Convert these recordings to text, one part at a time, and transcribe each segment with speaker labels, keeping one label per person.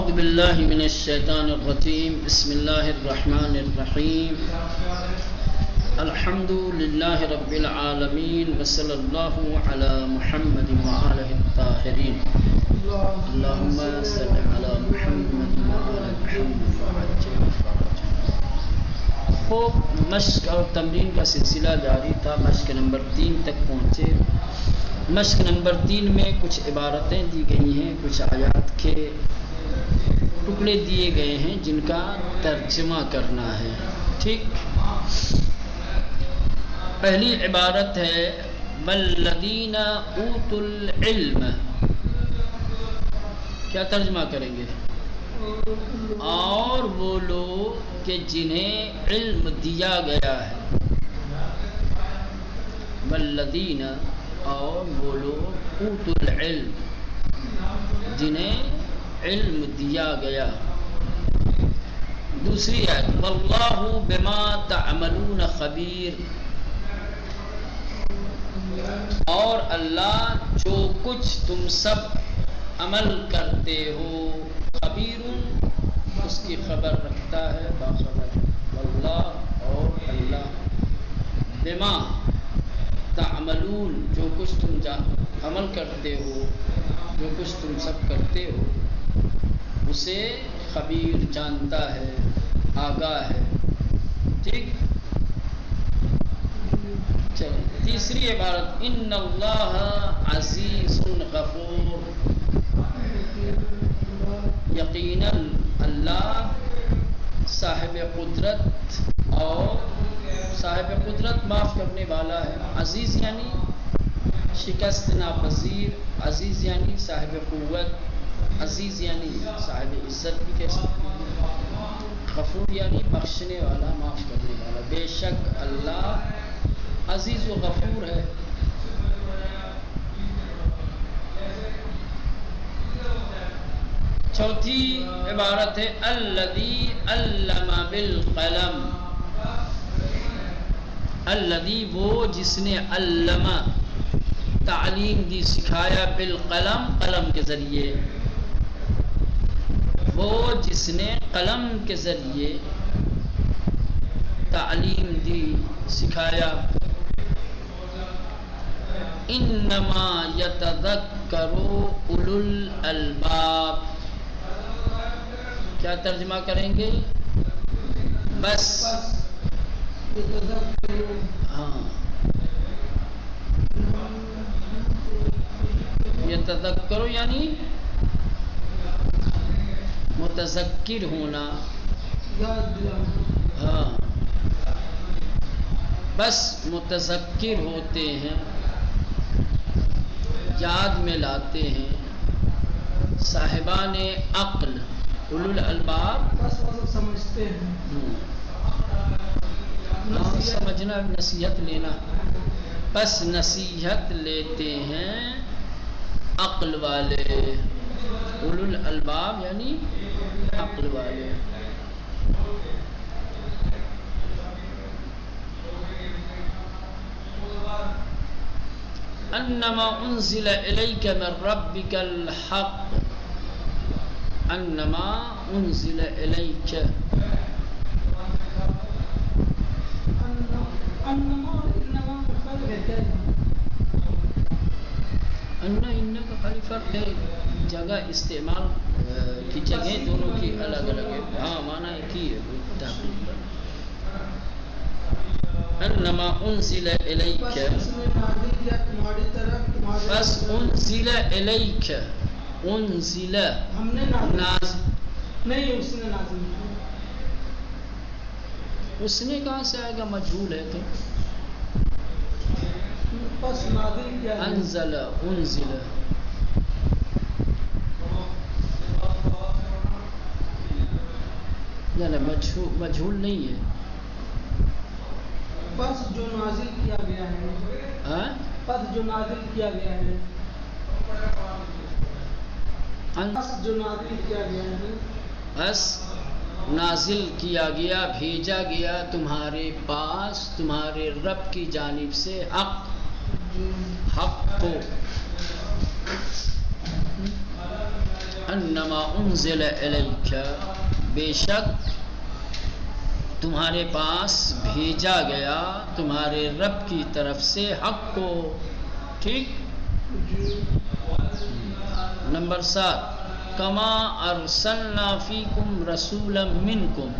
Speaker 1: اعوذ باللہ من الشیطان الرجیم بسم اللہ الرحمن الرحیم الحمد للہ رب العالمین وصلی اللہ علی محمد وآلہ الطاہرین اللہم صل علی محمد وآل محمد وعجل فرجہ۔ خوب مشق اور تمرین کا سلسلہ جاری تھا، مشق نمبر 3 تک پہنچے۔ مشق نمبر 3 میں کچھ عبارتیں دی گئی ہیں، کچھ آیات کے ٹکڑے دیے گئے ہیں جن کا ترجمہ کرنا ہے۔ ٹھیک، پہلی عبارت ہے والذین اوتوا العلم، کیا ترجمہ کریں گے؟ اور وہ لوگ کہ جنہیں علم دیا گیا ہے، والذین اور وہ لوگ اوتوا العلم جنہیں علم دیا گیا۔ دوسری آیت واللہ بما تعملون خبیر، اور اللہ جو کچھ تم سب عمل کرتے ہو خبیر اس کی خبر رکھتا ہے، باخبر۔ واللہ اور اللہ بما تعملون جو کچھ تم عمل کرتے ہو، جو کچھ تم سب کرتے ہو اسے خبیر جانتا ہے، آگاہ ہے۔ ٹھیک، چلیں تیسری عبارت ان اللہ عزیز غفور، یقیناً اللہ صاحب قدرت اور صاحب قدرت معاف کرنے والا ہے۔ عزیز یعنی شکست ناپذیر، عزیز یعنی صاحب قوت، عزیز یعنی صاحب عزت بھی کہہ سکتے ہیں، غفور یعنی بخشنے والا، معاف کرنے والا۔ بے شک اللہ عزیز و غفور ہے۔ چوتھی عبارت ہے الذی علم بالقلم، الذی وہ جس نے علم تعلیم دی، سکھایا، بالقلم قلم کے ذریعے، وہ جس نے قلم کے ذریعے تعلیم دی، سکھایا۔ انما یتذکر اولو الالباب، کیا ترجمہ کریں گے؟ بس ہاں، یتذکر یعنی متذکر ہونا، ہاں بس متذکر ہوتے ہیں، یاد میں لاتے ہیں، صاحبان عقل، اولو الالباب
Speaker 2: سمجھتے ہیں،
Speaker 1: سمجھنا نصیحت لینا، بس نصیحت لیتے ہیں عقل والے، اولو الالباب یعنی عقل والے۔ انما انزل الیک من ربک الحق، انما انزل الیک، ان کا خالی فرق ہے، جگہ استعمال کی جگہ دونوں کی الگ الگ ہے، ہاں معنی ایک ہی ہے۔ انما انزل الیک، بس انزل الیک، انزل
Speaker 2: ہم نے نازل نہیں، اس نے نازل کیا،
Speaker 1: اس نے کہاں سے آئے گا؟ مجہول ہے تو
Speaker 2: بس نازل کیا،
Speaker 1: انزل انزل یعنی مجہول نہیں ہے،
Speaker 2: بس جو نازل کیا گیا ہے،
Speaker 1: ہاں
Speaker 2: بس جو نازل کیا گیا ہے، بس جو نازل کیا گیا ہے،
Speaker 1: بس نازل کیا گیا، بھیجا گیا تمہارے پاس تمہارے رب کی جانب سے حق کو، انما انزل الیک، بے شک تمہارے پاس بھیجا گیا تمہارے رب کی طرف سے حق کو. ٹھیک. نمبر 7 کما ارسلنا فیکم رسولا منکم،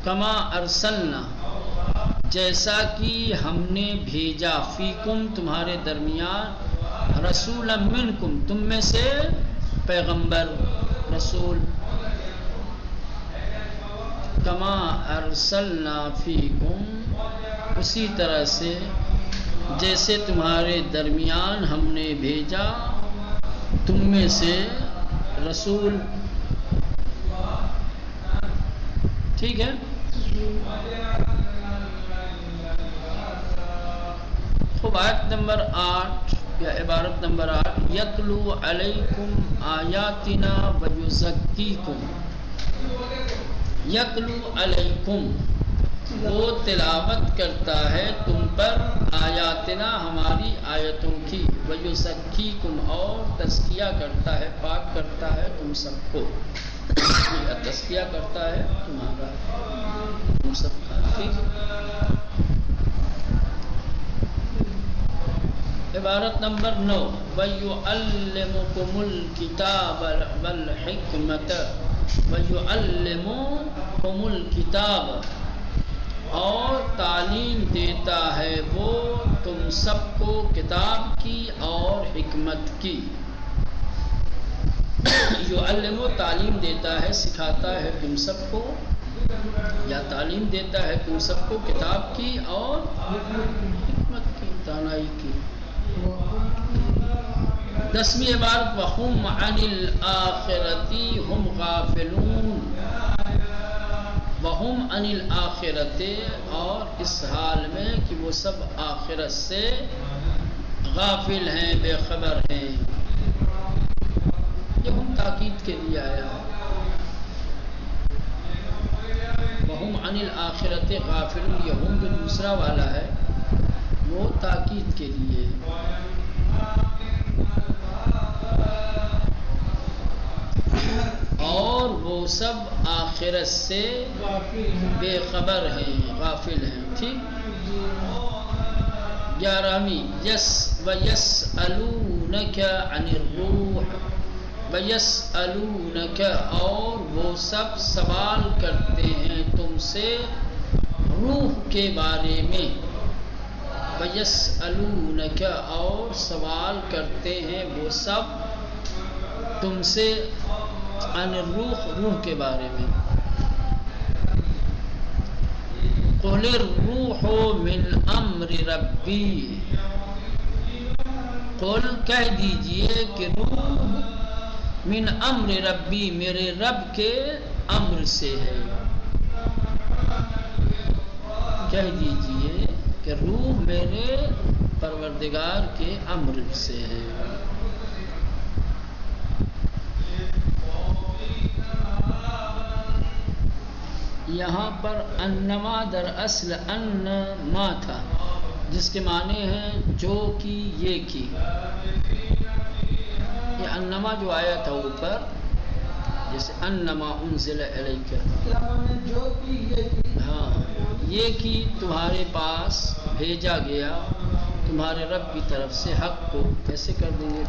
Speaker 1: کما ارسلنا جیسا کہ ہم نے بھیجا، فیکم تمہارے درمیان، رسولا منکم تم میں سے پیغمبر رسول. کما ارسلنا فیکم اسی طرح سے جیسے تمہارے درمیان ہم نے بھیجا تم میں سے رسول. ٹھیک ہے. خوب آیت نمبر 8 یا عبارت نمبر 8 یتلو علیکم آیاتنا ویزکیکم. یتلو علیکم وہ تلاوت کرتا ہے تم پر، آیاتنا ہماری آیتوں کی، ویزکیکم اور تزکیہ کرتا ہے، پاک کرتا ہے تم سب کو، تزکیہ کرتا ہے تمہارا تم سب کا. ٹھیک. عبارت نمبر 9 وَيُعَلِّمُكُمُ الْكِتَابَ وَالْحِكْمَةَ، وَيُعَلِّمُكُمُ الْكِتَابَ اور تعلیم دیتا ہے وہ تم سب کو کتاب کی اور حکمت کی. یعلم تعلیم دیتا ہے، سکھاتا ہے تم سب کو، یا تعلیم دیتا ہے تم سب کو کتاب کی اور حکمت کی، دانائی کی. 10ویں عبارت وَهُمْ عَنِ الْآخِرَةِ هُمْ غَافِلُونَ، وَهُمْ عَنِ الْآخِرَةِ اور اس حال میں کہ وہ سب آخرت سے غافل ہیں، بے خبر ہیں. یہ ہم تاکید کے لیے آیا ہے. وَهُمْ عَنِ الْآخِرَةِ غَافِلُونَ، یہ ہم جو دوسرا والا ہے وہ تاکید کے لیے. اور وہ سب آخرت سے بے خبر ہیں، غافل ہیں. ٹھیک. 11ویں وَيَسْأَلُونَكَ عَنِ الرُّوحِ، وَيَسْأَلُونَكَ اور وہ سب سوال کرتے ہیں تم سے روح کے بارے میں. وَيَسْأَلُونَكَ اور سوال کرتے ہیں وہ سب تم سے عن الروح، روح کے بارے میں. قُلِ الرُّوحُ مِنْ أَمْرِ رَبِّي، قل کہہ دیجئے کہ روح من امر ربی میرے رب کے امر سے ہے. کہہ دیجئے کہ روح میرے پروردگار کے امر سے ہے. یہاں پر انما در اصل انما تھا جس کے معنی ہیں جو کی، یہ کی. یہ انما جو آیا تھا اوپر جیسے انما انزل الیک،
Speaker 2: جو کی یہ کی،
Speaker 1: ہاں یہ کی تمہارے پاس بھیجا گیا تمہارے رب کی طرف سے حق کو. کیسے کر دیں گے؟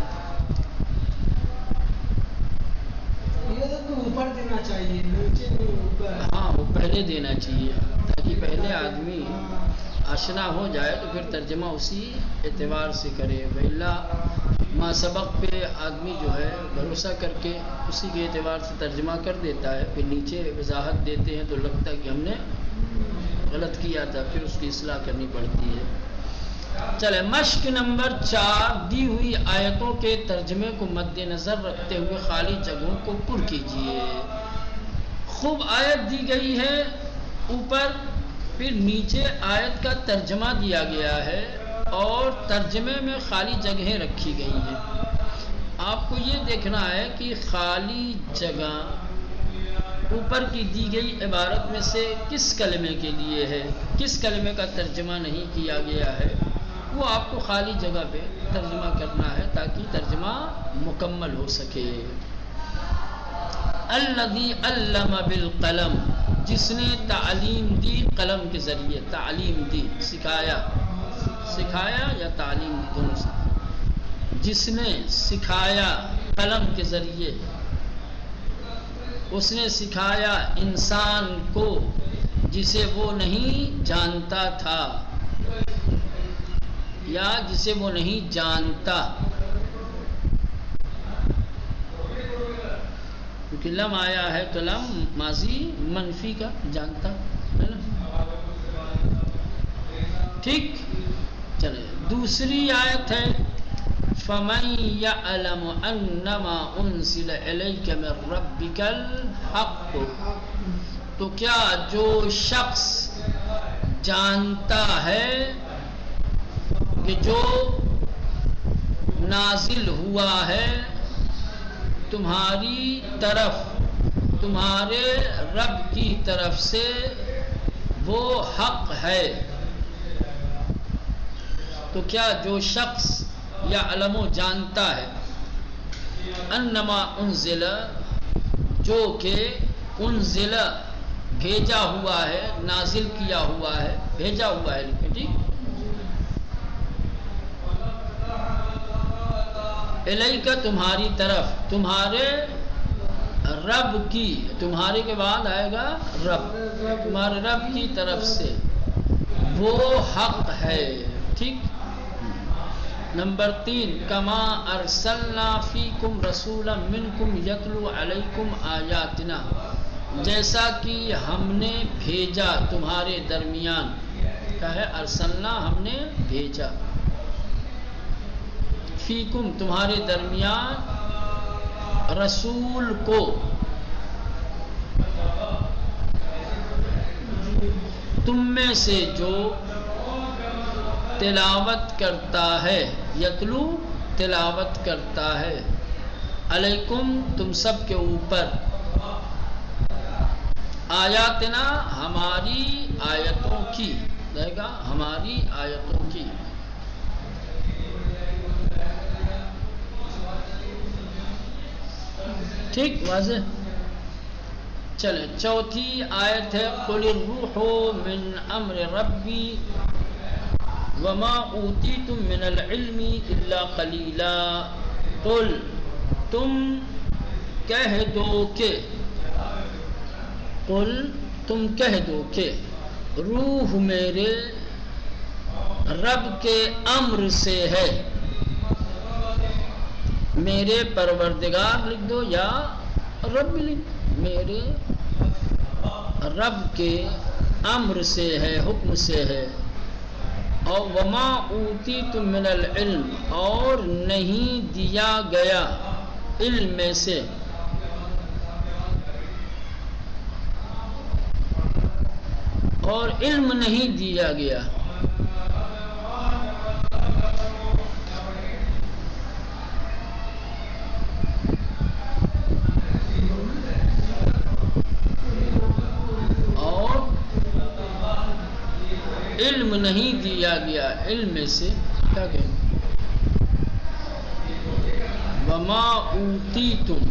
Speaker 2: یہ تو اوپر دینا چاہیے، نیچے نہیں اوپر.
Speaker 1: ہاں وہ پہلے دینا چاہیے تاکہ پہلے آدمی آشنا ہو جائے تو پھر ترجمہ اسی اعتبار سے کرے. وَإِلَّا ما سبق پہ آدمی جو ہے بھروسہ کر کے اسی کے اعتبار سے ترجمہ کر دیتا ہے، پھر نیچے وضاحت دیتے ہیں تو لگتا ہے کہ ہم نے غلط کیا تھا، پھر اس کی اصلاح کرنی پڑتی ہے. چلے مشق نمبر 4 دی ہوئی آیتوں کے ترجمے کو مد نظر رکھتے ہوئے خالی جگہوں کو پر کیجیے. خوب آیت دی گئی ہے اوپر، پھر نیچے آیت کا ترجمہ دیا گیا ہے اور ترجمے میں خالی جگہیں رکھی گئی ہیں. آپ کو یہ دیکھنا ہے کہ خالی جگہ اوپر کی دی گئی عبارت میں سے کس کلمے کے لیے ہے، کس کلمے کا ترجمہ نہیں کیا گیا ہے، وہ آپ کو خالی جگہ پہ ترجمہ کرنا ہے تاکہ ترجمہ مکمل ہو سکے. الذی علم بالقلم، جس نے تعلیم دی قلم کے ذریعے، تعلیم دی سکھایا، سکھایا یا تعلیم دی دونوں سے، جس نے سکھایا قلم کے ذریعے، اس نے سکھایا انسان کو جسے وہ نہیں جانتا تھا یا جسے وہ نہیں جانتا، کیونکہ لم آیا ہے تو لم ماضی منفی کا جانتا ہے نا، ٹھیک۔ چلے دوسری آیت ہے فَمَن يَعْلَمُ أَنَّمَا أُنزِلَ إِلَيْكَ مِن رَّبِّكَ الْحَقُّ، تو کیا جو شخص جانتا ہے کہ جو نازل ہوا ہے تمہاری طرف، تمہارے رب کی طرف سے وہ حق ہے، تو کیا جو شخص یا علم جانتا ہے انما انزل، جو کہ انزل بھیجا ہوا ہے، نازل کیا ہوا ہے، بھیجا ہوا ہے، لکھیں ٹھیک، الیک تمہاری طرف، تمہارے رب کی، تمہارے کے بعد آئے گا رب، تمہارے رب کی طرف سے وہ حق ہے، ٹھیک۔ نمبر 3 کما ارسلنا فیکم رسولا منکم یتلو علیکم آیاتنا، جیسا کہ ہم نے بھیجا تمہارے درمیان، کیا ہے ارسلنا، ہم نے بھیجا، فیکم تمہارے درمیان، رسول کو، تم میں سے جو تلاوت کرتا ہے، یتلو تلاوت کرتا ہے، علیکم تم سب کے اوپر، آیاتنا ہماری آیتوں کی، رہے گا ہماری آیتوں کی، ٹھیک واضح۔ چلیں چوتھی آیت ہے قل الروح من امر ربی وما اوتیتم من العلم الا قلیلا، قل تم کہہ دو کہ، قل تم کہہ دو کہ روح میرے رب کے امر سے ہے، میرے پروردگار لکھ دو یا رب لکھ، میرے رب کے امر سے ہے، حکم سے ہے، اور وما اوتیتم من العلم، اور نہیں دیا گیا علم میں سے، اور علم نہیں دیا گیا، اور علم نہیں دیا گیا علم میں سے، کیا کہیں گے وما اوتیتم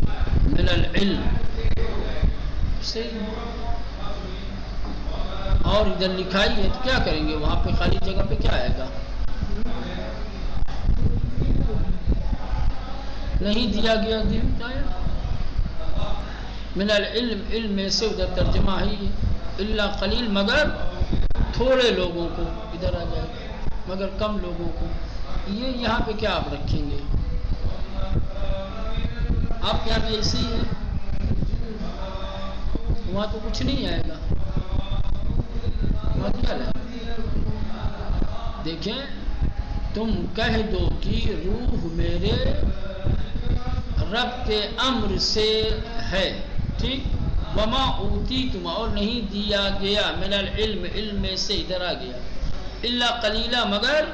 Speaker 1: من العلم، صحیح، اور ادھر لکھائی ہے تو کیا کریں گے، وہاں پہ خالی جگہ پہ کیا آئے گا، نہیں دیا گیا، من العلم علم میں سے، ادھر ترجمہ ہی ہے، الا قلیل مگر تھوڑے لوگوں کو، ادھر آ جائے مگر کم لوگوں کو، یہ یہاں پہ کیا آپ رکھیں گے، آپ کیا ایسے ہی ہے، وہاں تو کچھ نہیں آئے گا، وہاں کیا لائے، دیکھیں تم کہہ دو کہ روح میرے رب کے امر سے ہے، ٹھیک، وما اوتیتم، اور نہیں دیا گیا من العلم علم میں سے، ادھر آ گیا الا قلیلا مگر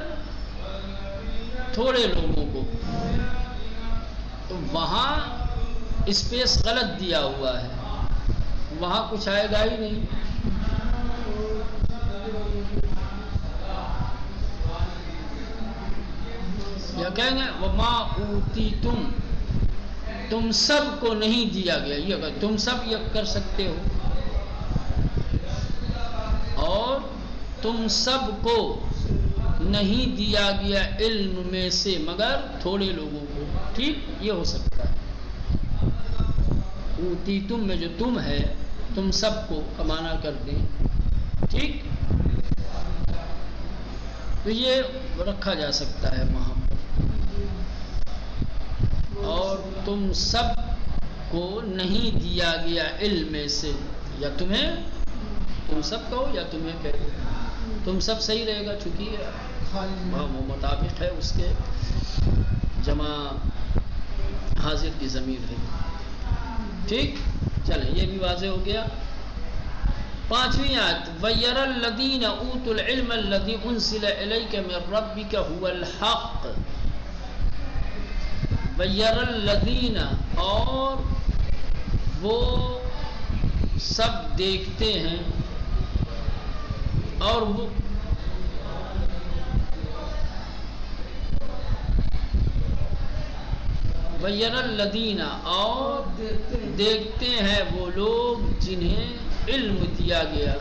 Speaker 1: تھوڑے لوگوں کو، تو وہاں اسپیس غلط دیا ہوا ہے، وہاں کچھ آئے گا ہی نہیں، یا کہیں گے وما اوتیتم تم سب کو نہیں دیا گیا، یہ اگر تم سب یہ کر سکتے ہو، اور تم سب کو نہیں دیا گیا علم میں سے مگر تھوڑے لوگوں کو، ٹھیک، یہ ہو سکتا ہے۔ اوتی تم میں جو تم ہے تم سب کو کمانا کر دیں، ٹھیک، تو یہ رکھا جا سکتا ہے وہاں پر۔ اور تم سب کو نہیں دیا گیا علم میں سے، یا تمہیں، تم سب کہو یا تمہیں کہو، تم سب صحیح رہے گا چونکہ وہ مطابق ہے اس کے جمع حاضر کی ضمیر ہے، ٹھیک، چلیں یہ بھی واضح ہو گیا۔ 5ویں آیت، وَيَرَى الَّذِينَ أُوتُوا الْعِلْمَ الَّذِي أُنزِلَ إِلَيْكَ مِن رَّبِّكَ هُوَ الْحَقُّ، وَيَرَى الَّذِينَ، اور وہ سب دیکھتے ہیں، اور وہ وَيَرَى الَّذِينَ، اور دیکھتے ہیں وہ لوگ جنہیں علم دیا گیا،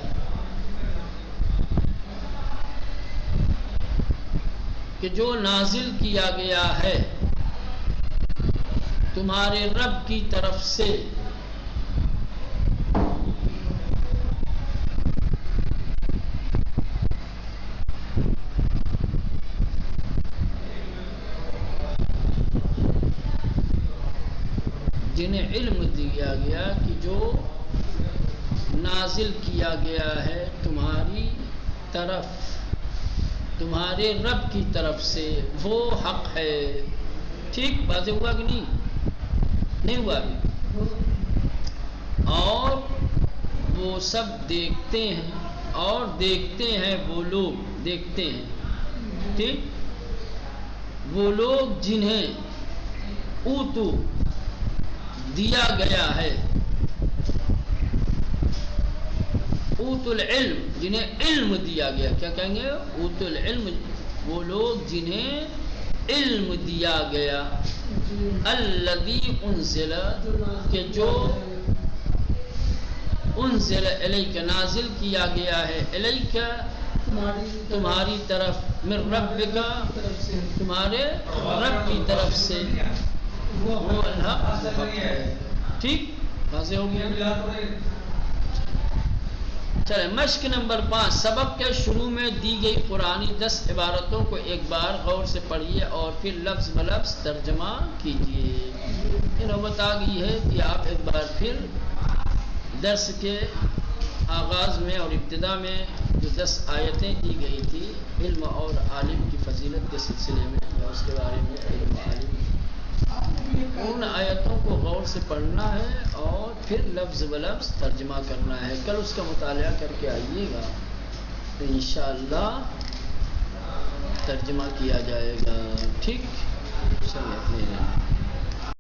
Speaker 1: کہ جو نازل کیا گیا ہے تمہارے رب کی طرف سے، جنہیں علم دیا گیا کہ جو نازل کیا گیا ہے تمہاری طرف، تمہارے رب کی طرف سے، وہ حق ہے، ٹھیک، واضح ہوا کہ نہیں ہوا ابھی؟ اور وہ سب دیکھتے ہیں، اور دیکھتے ہیں وہ لوگ، دیکھتے ہیں، ٹھیک، وہ لوگ جنہیں اوتو دیا گیا ہے، اوت العلم، جنہیں علم دیا گیا، کیا کہیں گے؟ اوت العلم، وہ لوگ جنہیں علم دیا گیا، الذی انزل، کہ جو انزل الیک، نازل کیا گیا ہے، الیک، تمہاری طرف، من ربک، تمہارے رب کی طرف سے، وہ الحق ہے، ٹھیک، واضح ہو گیا۔ چلیں مشق نمبر 5، سبق کے شروع میں دی گئی پرانی 10 عبارتوں کو ایک بار غور سے پڑھیے اور پھر لفظ بلفظ ترجمہ کیجیے۔ یہ نوبت آ گئی ہے کہ آپ ایک بار پھر درس کے آغاز میں اور ابتدا میں جو 10 آیتیں دی گئی تھی علم اور عالم کی فضیلت کے سلسلے میں، یا اس کے بارے میں، علم عالم، ان آیتوں کو غور سے پڑھنا ہے اور پھر لفظ بلفظ ترجمہ کرنا ہے۔ کل اس کا مطالعہ کر کے آئیے گا تو انشاءاللہ ترجمہ کیا جائے گا، ٹھیک، چلیے۔